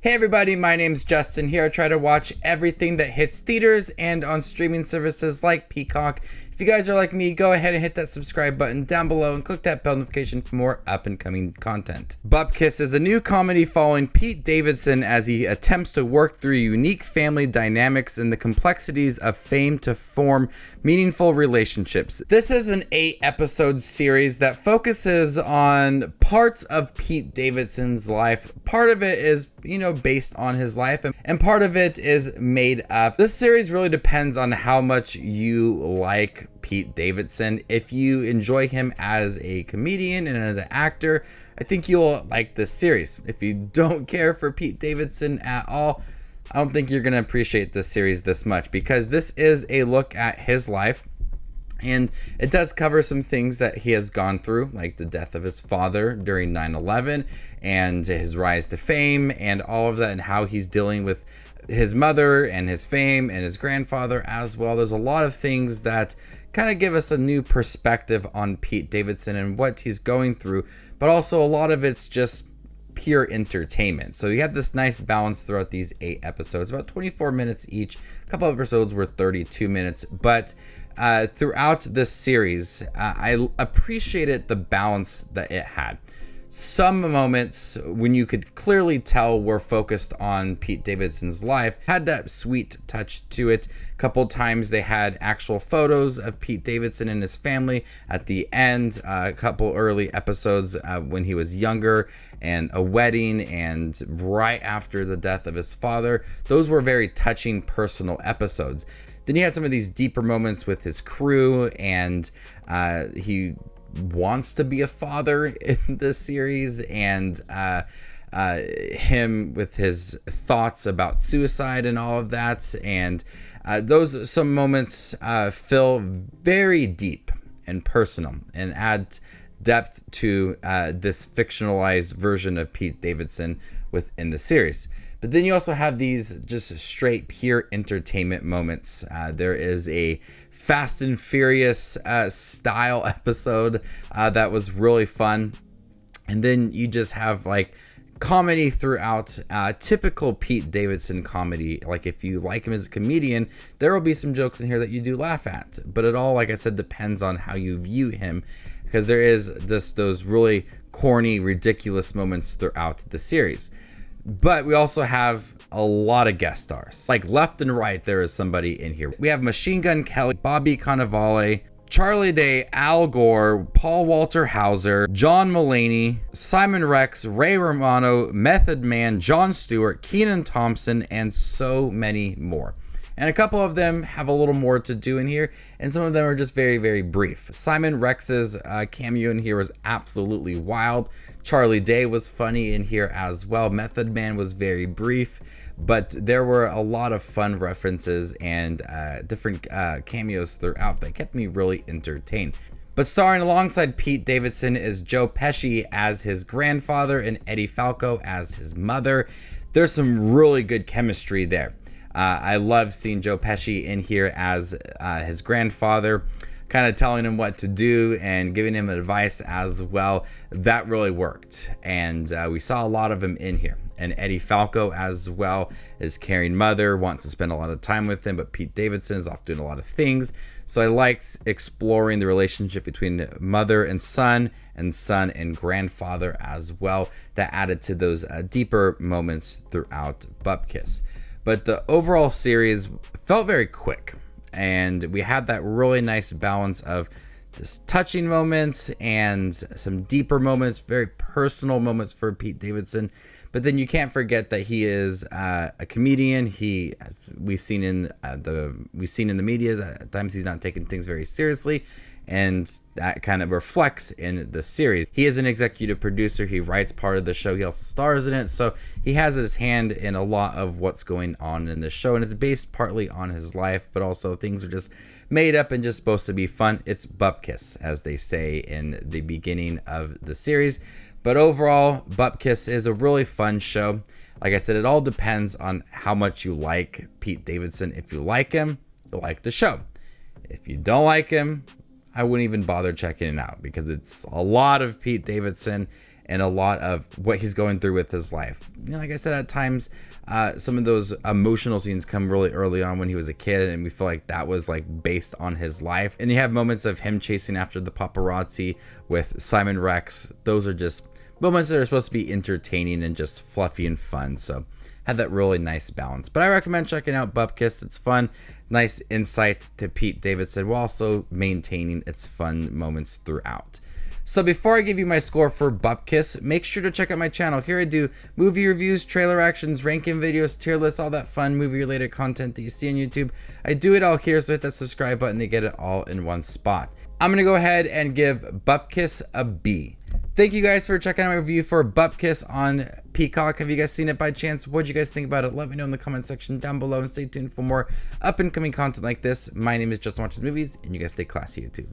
Hey everybody, my name's Justin here. I try to watch everything that hits theaters and on streaming services like Peacock. If you guys are like me, go ahead and hit that subscribe button down below and click that bell notification for more up and coming content. Bupkis is a new comedy following Pete Davidson as he attempts to work through unique family dynamics and the complexities of fame to form meaningful relationships. This is an 8-episode series that focuses on parts of Pete Davidson's life. Part of it is, based on his life, and part of it is made up. This series really depends on how much you like Pete Davidson. If you enjoy him as a comedian and as an actor, I think you'll like this series. If you don't care for Pete Davidson at all, I don't think you're going to appreciate this series this much, because this is a look at his life. And it does cover some things that he has gone through, like the death of his father during 9/11 and his rise to fame and all of that, and how he's dealing with his mother and his fame and his grandfather as well. There's a lot of things that kind of give us a new perspective on Pete Davidson and what he's going through, but also a lot of it's just pure entertainment. So you have this nice balance throughout these 8 episodes, about 24 minutes each. A couple of episodes were 32 minutes, but throughout this series, I appreciated the balance that it had. Some moments when you could clearly tell were focused on Pete Davidson's life had that sweet touch to it. A couple times they had actual photos of Pete Davidson and his family at the end. A couple early episodes when he was younger, and a wedding, and right after the death of his father. Those were very touching personal episodes. Then you had some of these deeper moments with his crew, and he wants to be a father in this series, and him with his thoughts about suicide and all of that. And some moments feel very deep and personal and add depth to this fictionalized version of Pete Davidson within the series. But then you also have these just straight pure entertainment moments. There is a Fast and Furious style episode that was really fun. And then you just have like comedy throughout, typical Pete Davidson comedy. Like if you like him as a comedian, there will be some jokes in here that you do laugh at. But it all, like I said, depends on how you view him, because there is those really corny, ridiculous moments throughout the series. But we also have a lot of guest stars. Like left and right, there is somebody in here. We have Machine Gun Kelly, Bobby Cannavale, Charlie Day, Al Gore, Paul Walter Hauser, John Mulaney, Simon Rex, Ray Romano, Method Man, Jon Stewart, Kenan Thompson, and so many more. And a couple of them have a little more to do in here, and some of them are just very, very brief. Simon Rex's cameo in here was absolutely wild. Charlie Day was funny in here as well. Method Man was very brief, but there were a lot of fun references and different cameos throughout that kept me really entertained. But starring alongside Pete Davidson is Joe Pesci as his grandfather and Eddie Falco as his mother. There's some really good chemistry there. I love seeing Joe Pesci in here as his grandfather, kind of telling him what to do and giving him advice as well. That really worked, and we saw a lot of him in here. And Eddie Falco as well, his caring mother, wants to spend a lot of time with him, but Pete Davidson is off doing a lot of things. So I liked exploring the relationship between mother and son and grandfather as well. That added to those deeper moments throughout Bupkis. But the overall series felt very quick, and we had that really nice balance of just touching moments and some deeper moments, very personal moments for Pete Davidson. But then you can't forget that he is a comedian. We've seen in the media that at times he's not taking things very seriously, and that kind of reflects in the series. He is an executive producer. He writes part of the show. He also stars in it, so he has his hand in a lot of what's going on in the show, and it's based partly on his life, but also things are just made up and just supposed to be fun. It's Bupkis, as they say in the beginning of the series. But overall, Bupkis is a really fun show. Like I said, it all depends on how much you like Pete Davidson. If you like him, you'll like the show. If you don't like him, I wouldn't even bother checking it out, because it's a lot of Pete Davidson and a lot of what he's going through with his life. You know, like I said, at times, some of those emotional scenes come really early on when he was a kid, and we feel like that was like based on his life. And you have moments of him chasing after the paparazzi with Simon Rex. Those are just moments that are supposed to be entertaining and just fluffy and fun. So had that really nice balance. But I recommend checking out Bupkis. It's fun, nice insight to Pete Davidson, while also maintaining its fun moments throughout. So before I give you my score for Bupkis, make sure to check out my channel. Here I do movie reviews, trailer actions, ranking videos, tier lists, all that fun movie-related content that you see on YouTube. I do it all here, so hit that subscribe button to get it all in one spot. I'm going to go ahead and give Bupkis a B. Thank you guys for checking out my review for Bupkis on Peacock. Have you guys seen it by chance? What do you guys think about it? Let me know in the comment section down below, and stay tuned for more up and coming content like this. My name is Justin Watches Movies, and you guys stay classy, YouTube.